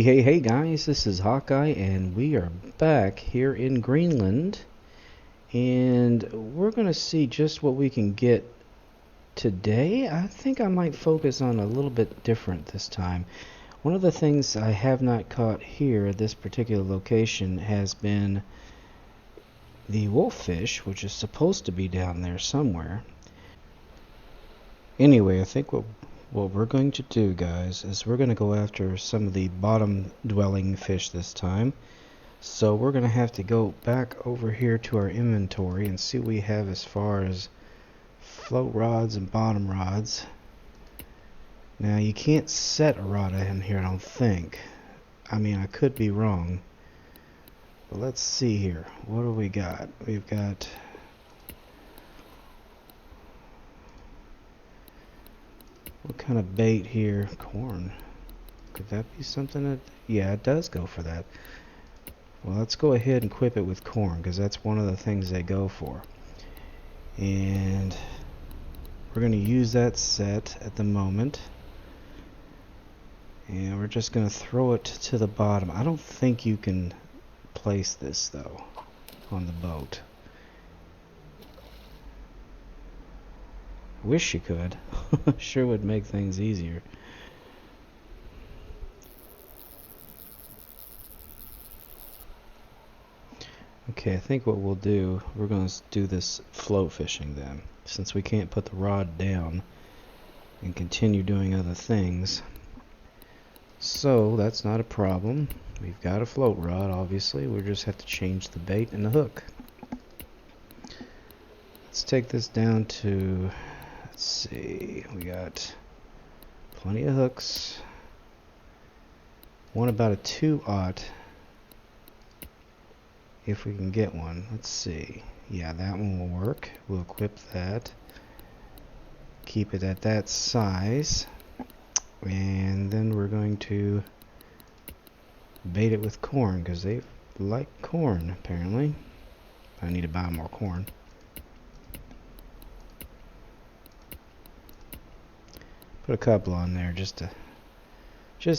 Hey guys, this is Hawkeye and we are back here in Greenland and we're gonna see just what we can get today. I think I might focus on a little bit different this time. One of the things I have not caught here at this particular location has been the wolffish, which is supposed to be down there somewhere. Anyway, I think what we're going to do, guys, is we're going to go after some of the bottom dwelling fish this time. So we're going to have to go back over here to our inventory and see what we have as far as float rods and bottom rods. Now you can't set a rod in here, I don't think. I mean, I could be wrong. But let's see here. What do we got? We've got what kind of bait here? Corn. Could that be something that... Yeah, it does go for that. Well, let's go ahead and equip it with corn, because that's one of the things they go for. And we're going to use that set at the moment. And we're just going to throw it to the bottom. I don't think you can place this, though, on the boat. Wish you could. Sure would make things easier. Okay, I think what we'll do, we're going to do this float fishing then, since we can't put the rod down and continue doing other things. So that's not a problem. We've got a float rod, obviously. We just have to change the bait and the hook. Let's take this down to... Let's see, we got plenty of hooks. One about a 2/0 if we can get one. Let's see. Yeah, that one will work. We'll equip that. Keep it at that size. And then we're going to bait it with corn because they like corn apparently. I need to buy more corn. Put a couple on there just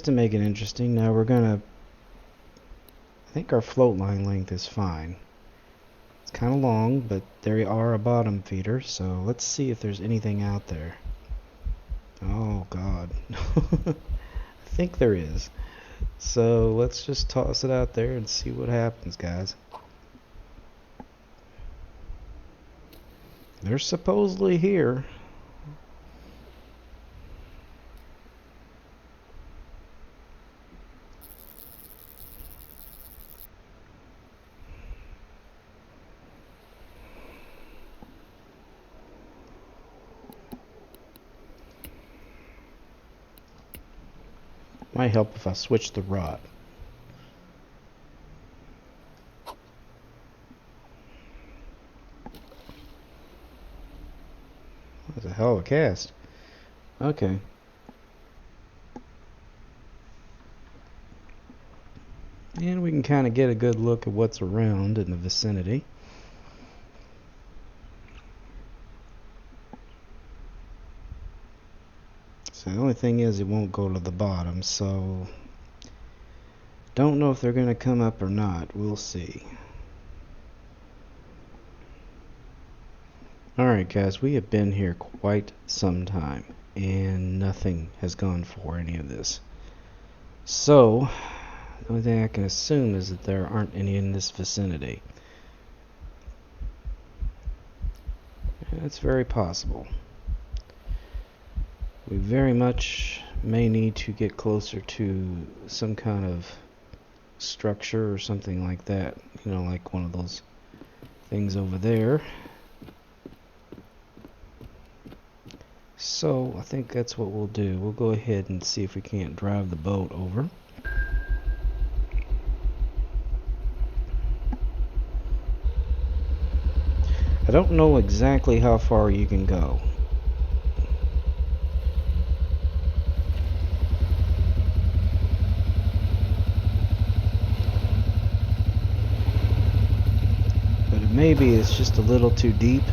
to make it interesting. Now we're gonna... I think our float line length is fine. It's kind of long, but there are a bottom feeder, so let's see if there's anything out there. Oh God. I think there is. So let's just toss it out there and see what happens, guys. They're supposedly here. Might help if I switch the rod. That's a hell of a cast. Okay. And we can kind of get a good look at what's around in the vicinity. So the only thing is it won't go to the bottom, so don't know if they're going to come up or not. We'll see. Alright guys, we have been here quite some time and nothing has gone for any of this. So the only thing I can assume is that there aren't any in this vicinity. That's very possible. We very much may need to get closer to some kind of structure or something like that. You know, like one of those things over there. So I think that's what we'll do. We'll go ahead and see if we can't drive the boat over. I don't know exactly how far you can go. Maybe it's just a little too deep.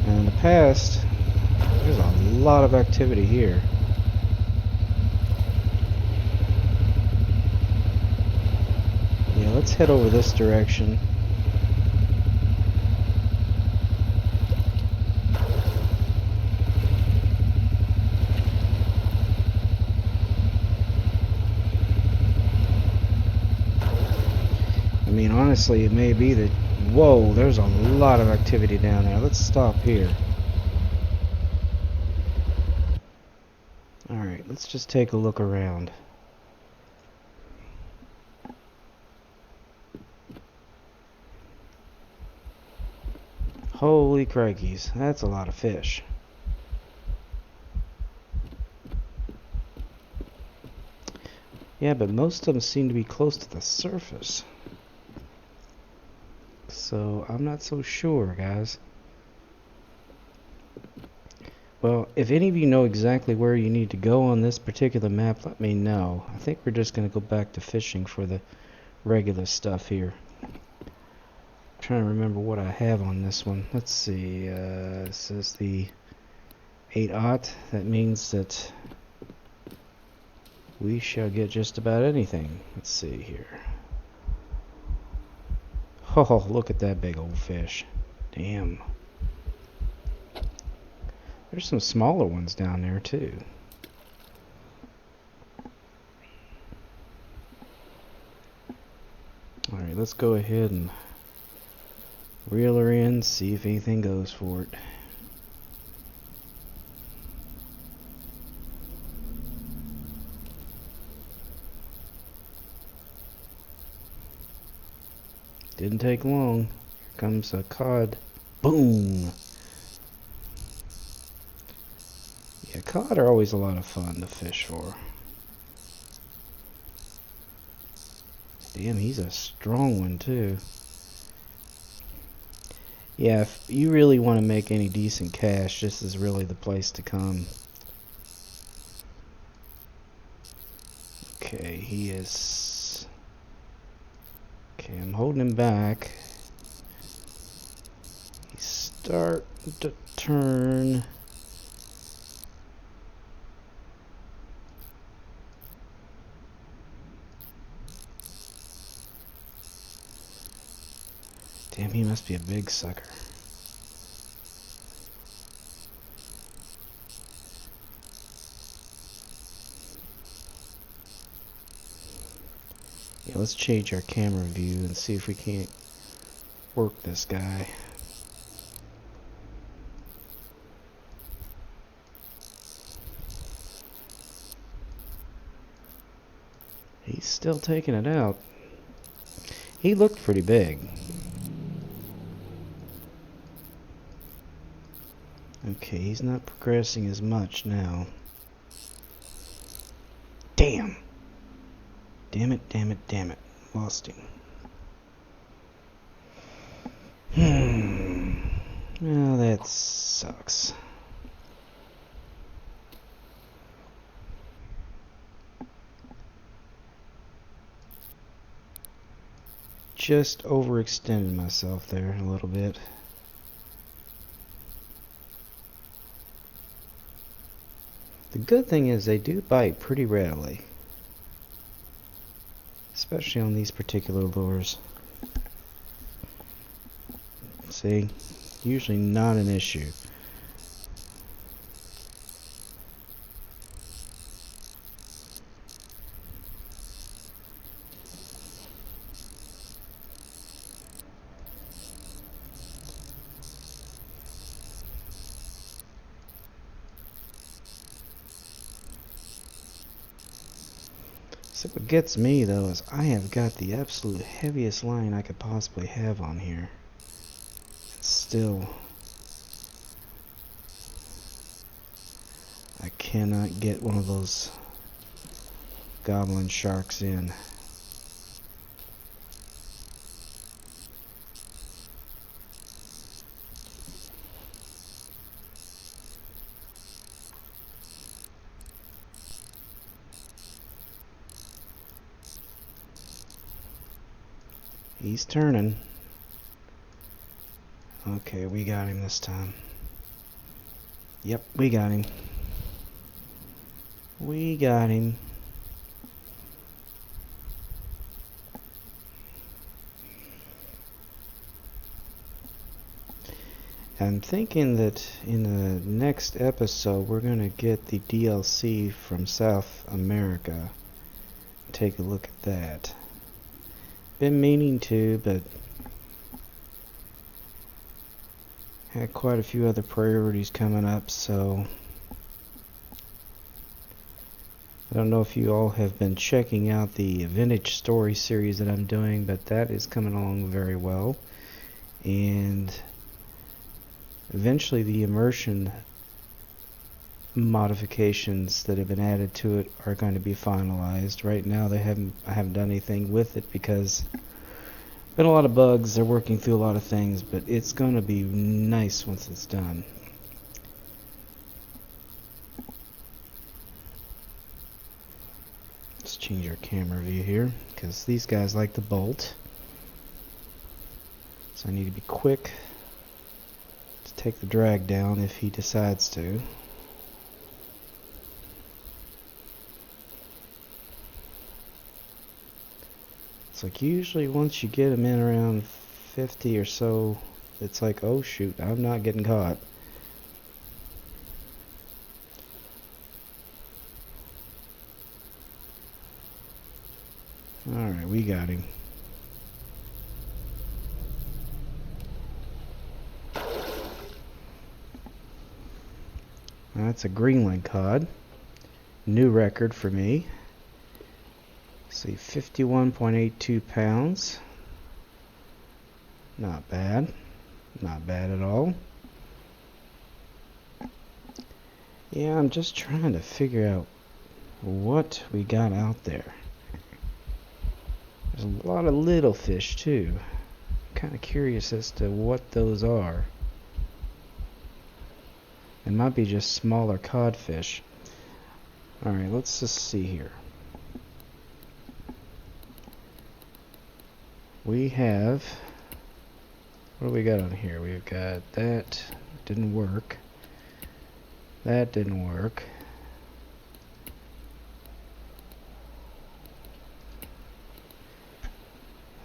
And in the past, there's a lot of activity here. Yeah, let's head over this direction. I mean, honestly, it may be that... Whoa, there's a lot of activity down there. Let's stop here. Alright, let's just take a look around. Holy crikeys, that's a lot of fish. Yeah, but most of them seem to be close to the surface. So, I'm not so sure, guys. Well, if any of you know exactly where you need to go on this particular map, let me know. I think we're just going to go back to fishing for the regular stuff here. I'm trying to remember what I have on this one. Let's see. This is the 8/0. That means that we shall get just about anything. Let's see here. Oh, look at that big old fish. Damn. There's some smaller ones down there too. Alright, let's go ahead and reel her in, see if anything goes for it. Didn't take long. Here comes a cod. Boom! Yeah, cod are always a lot of fun to fish for. Damn, he's a strong one too. Yeah, if you really want to make any decent cash, this is really the place to come. Okay, he is... Okay, I'm holding him back. He's starting to turn. Damn, he must be a big sucker. Yeah, let's change our camera view and see if we can't work this guy. He's still taking it out. He looked pretty big. Okay, he's not progressing as much now. Damn! Damn it, damn it, damn it. Lost him. Well, that sucks. Just overextended myself there a little bit. The good thing is they do bite pretty readily, especially on these particular lures. See, usually not an issue. So what gets me though is I have got the absolute heaviest line I could possibly have on here. Still, I cannot get one of those Goblin Sharks in. He's turning. Okay, we got him this time. Yep, we got him. We got him. I'm thinking that in the next episode we're going to get the DLC from South America. Take a look at that. Been meaning to, but had quite a few other priorities coming up, so I don't know if you all have been checking out the vintage story series that I'm doing, but that is coming along very well. And eventually the immersion modifications that have been added to it are going to be finalized. Right now I haven't done anything with it because been a lot of bugs. They're working through a lot of things, but it's going to be nice once it's done. Let's change our camera view here because these guys like to bolt. So I need to be quick to take the drag down if he decides to. It's like usually once you get them in around 50 or so, it's like, oh shoot, I'm not getting caught. Alright, we got him. That's a Greenland cod. New record for me. See, 51.82 pounds. Not bad. Not bad at all. Yeah, I'm just trying to figure out what we got out there. There's a lot of little fish too. I'm kind of curious as to what those are. It might be just smaller codfish. Alright, let's just see here. We have, what do we got on here? We've got that, didn't work. That didn't work.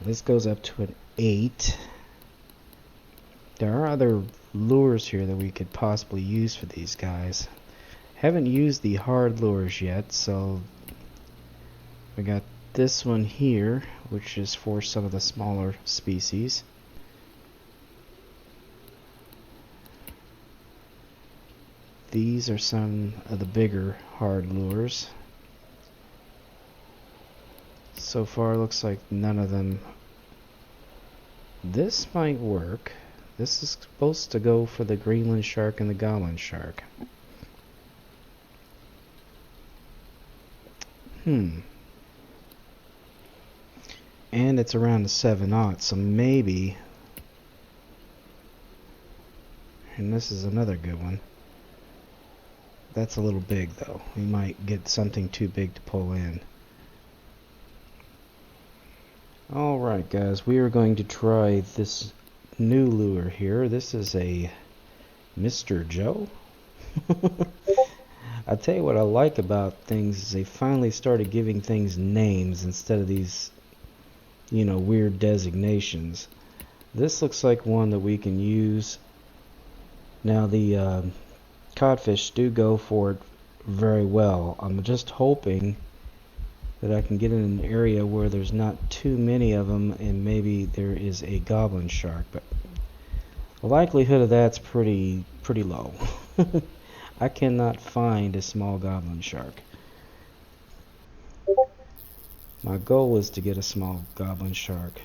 This goes up to an 8. There are other lures here that we could possibly use for these guys. Haven't used the hard lures yet, so we got this one here, which is for some of the smaller species. These are some of the bigger hard lures. So far looks like none of them. This might work. This is supposed to go for the Greenland shark and the Goblin shark. And it's around the 7/0, so maybe, and this is another good one. That's a little big though. We might get something too big to pull in. Alright guys, we are going to try this new lure here. This is a Mr. Joe. I tell you what I like about things is they finally started giving things names instead of these, you know, weird designations. This looks like one that we can use. Now the codfish do go for it very well. I'm just hoping that I can get in an area where there's not too many of them and maybe there is a goblin shark, but the likelihood of that's pretty low. I cannot find a small goblin shark. My goal is to get a small goblin shark.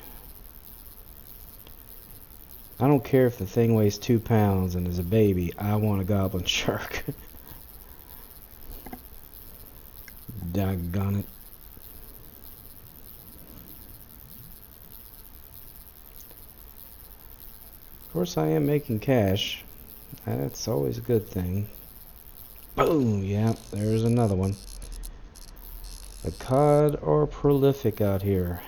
I don't care if the thing weighs 2 pounds and is a baby. I want a goblin shark. Doggone it. Of course I am making cash. That's always a good thing. Boom! Yeah, there's another one. The cod are prolific out here.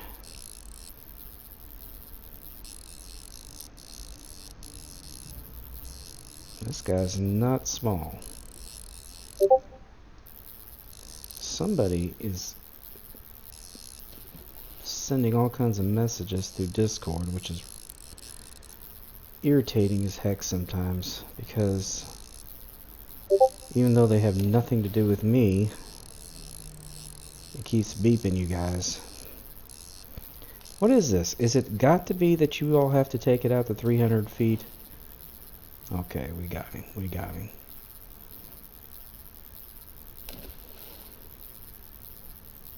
This guy's not small. Somebody is sending all kinds of messages through Discord, which is irritating as heck sometimes, because even though they have nothing to do with me, it keeps beeping you guys. What is this? Is it got to be that you all have to take it out to 300 feet? Okay, we got him. We got him.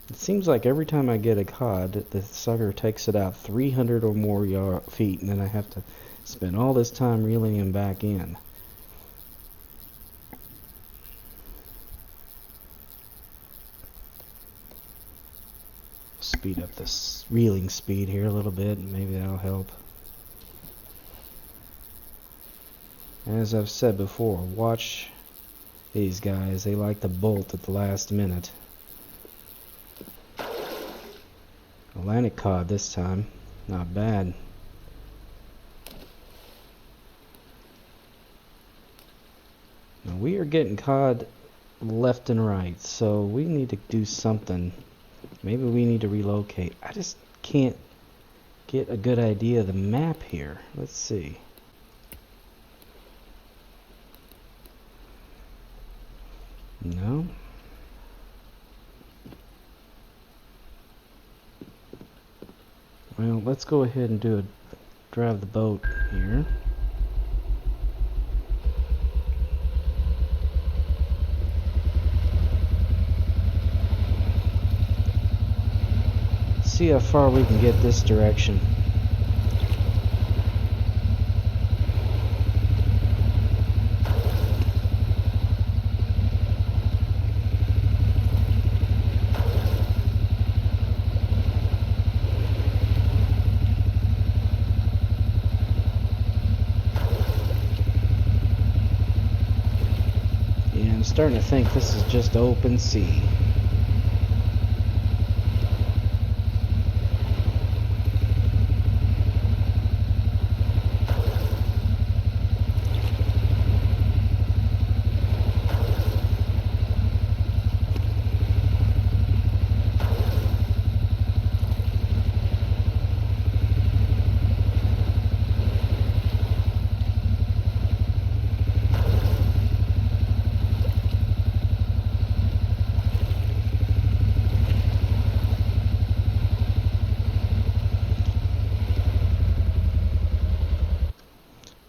It seems like every time I get a cod, the sucker takes it out 300 or more feet, and then I have to spend all this time reeling him back in. Speed up this reeling speed here a little bit, and maybe that'll help. As I've said before, watch these guys. They like to bolt at the last minute. Atlantic cod this time. Not bad. Now we are getting cod left and right, so we need to do something. Maybe we need to relocate. I just can't get a good idea of the map here. Let's see. No. Well, let's go ahead and drive the boat here. See how far we can get this direction. Yeah, I'm starting to think this is just open sea.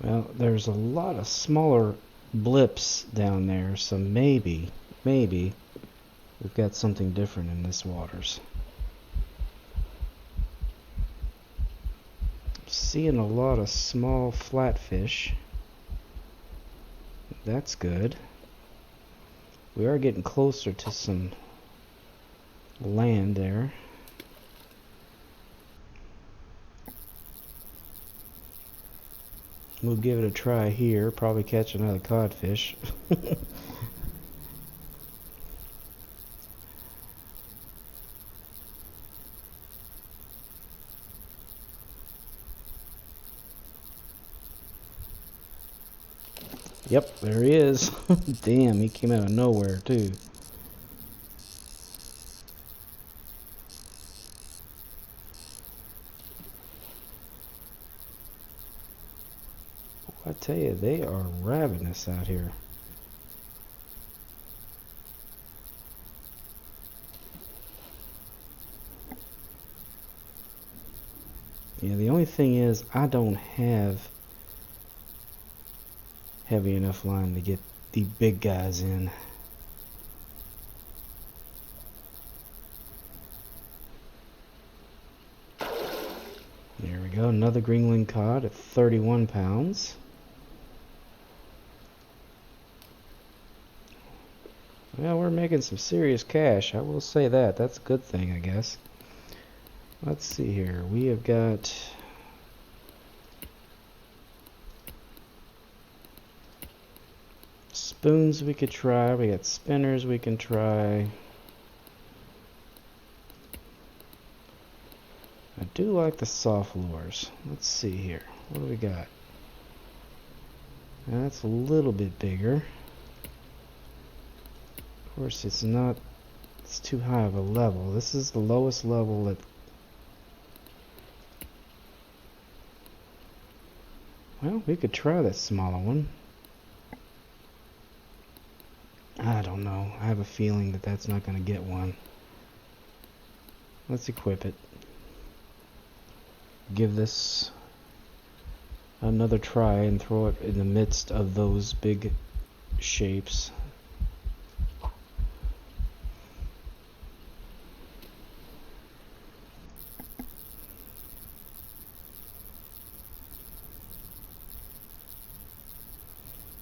Well, there's a lot of smaller blips down there, so maybe we've got something different in this waters. Seeing a lot of small flatfish. That's good. We are getting closer to some land there. We'll give it a try here, probably catch another codfish. Yep, there he is. Damn, he came out of nowhere too. I tell you, they are ravenous out here. Yeah, the only thing is I don't have heavy enough line to get the big guys in. There we go, another Greenland cod at 31 pounds. Well, we're making some serious cash, I will say that. That's a good thing, I guess. Let's see here. We have got spoons we could try. We got spinners we can try. I do like the soft lures. Let's see here. What do we got? Now that's a little bit bigger. Of course, it's not It's too high of a level. This is the lowest level that... Well, we could try that smaller one. I don't know. I have a feeling that that's not going to get one. Let's equip it. Give this another try and throw it in the midst of those big shapes.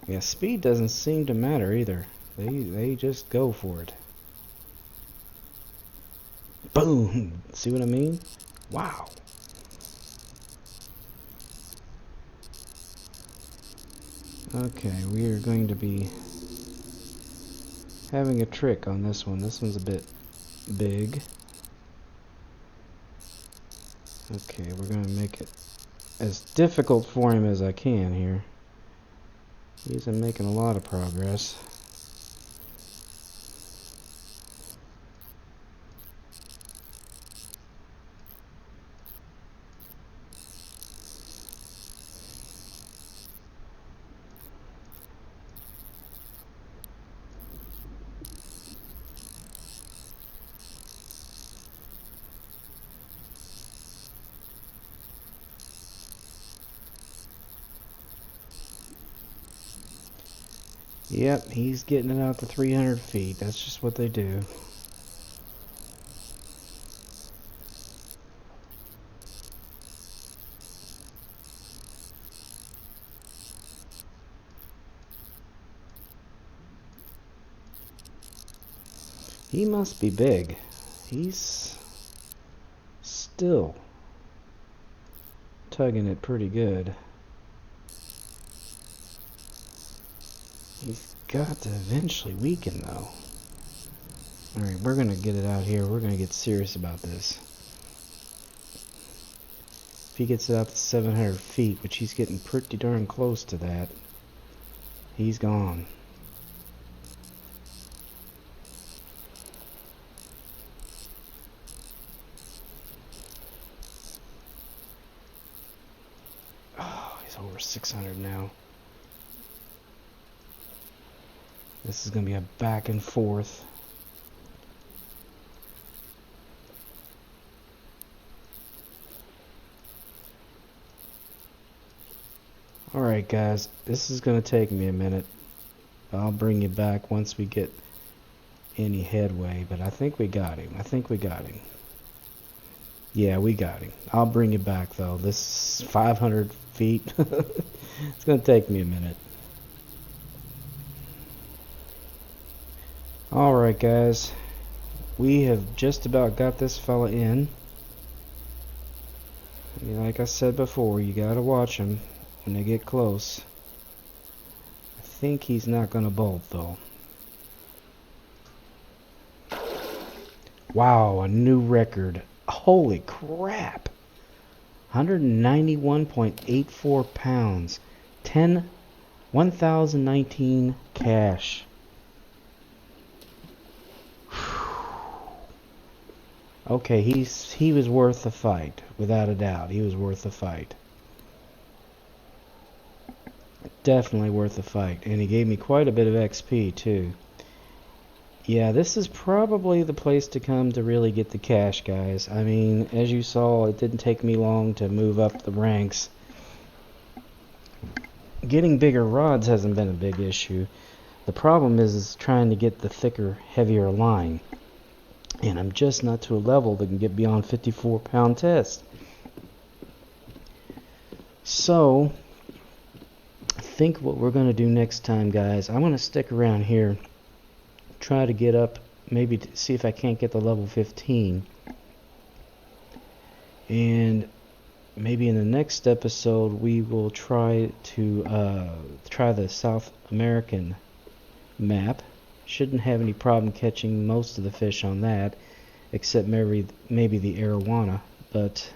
Yeah, speed doesn't seem to matter either. They just go for it. Boom! See what I mean? Wow! Okay, we are going to be having a trick on this one. This one's a bit big. Okay, we're going to make it as difficult for him as I can here. He isn't making a lot of progress. Yep, he's getting it out to 300 feet. That's just what they do. He must be big. He's still tugging it pretty good. He's got to eventually weaken though. Alright, we're gonna get it out here. We're gonna get serious about this. If he gets it out to 700 feet, which he's getting pretty darn close to that, he's gone. Oh, he's over 600 now. This is going to be a back and forth. Alright guys, this is going to take me a minute. I'll bring you back once we get any headway, but I think we got him. Yeah, we got him. I'll bring you back though. This is 500 feet. It's going to take me a minute. Alright guys, we have just about got this fella in. I mean, like I said before, you gotta watch him when they get close. I think he's not gonna bolt though. Wow, a new record. Holy crap. 191.84 pounds. 1019 cash. Okay, he was worth the fight, without a doubt. He was worth the fight. Definitely worth the fight. And he gave me quite a bit of XP, too. Yeah, this is probably the place to come to really get the cash, guys. I mean, as you saw, it didn't take me long to move up the ranks. Getting bigger rods hasn't been a big issue. The problem is trying to get the thicker, heavier line. And I'm just not to a level that can get beyond 54-pound test. So, I think what we're going to do next time, guys, I'm going to stick around here, try to get up, maybe to see if I can't get the level 15. And maybe in the next episode, we will try to try the South American map. Shouldn't have any problem catching most of the fish on that, except maybe the arowana. But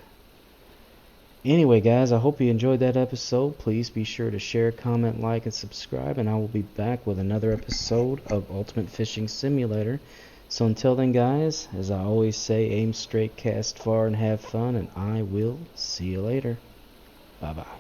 anyway, guys, I hope you enjoyed that episode. Please be sure to share, comment, like, and subscribe, and I will be back with another episode of Ultimate Fishing Simulator. So until then, guys, as I always say, aim straight, cast far, and have fun, and I will see you later. Bye-bye.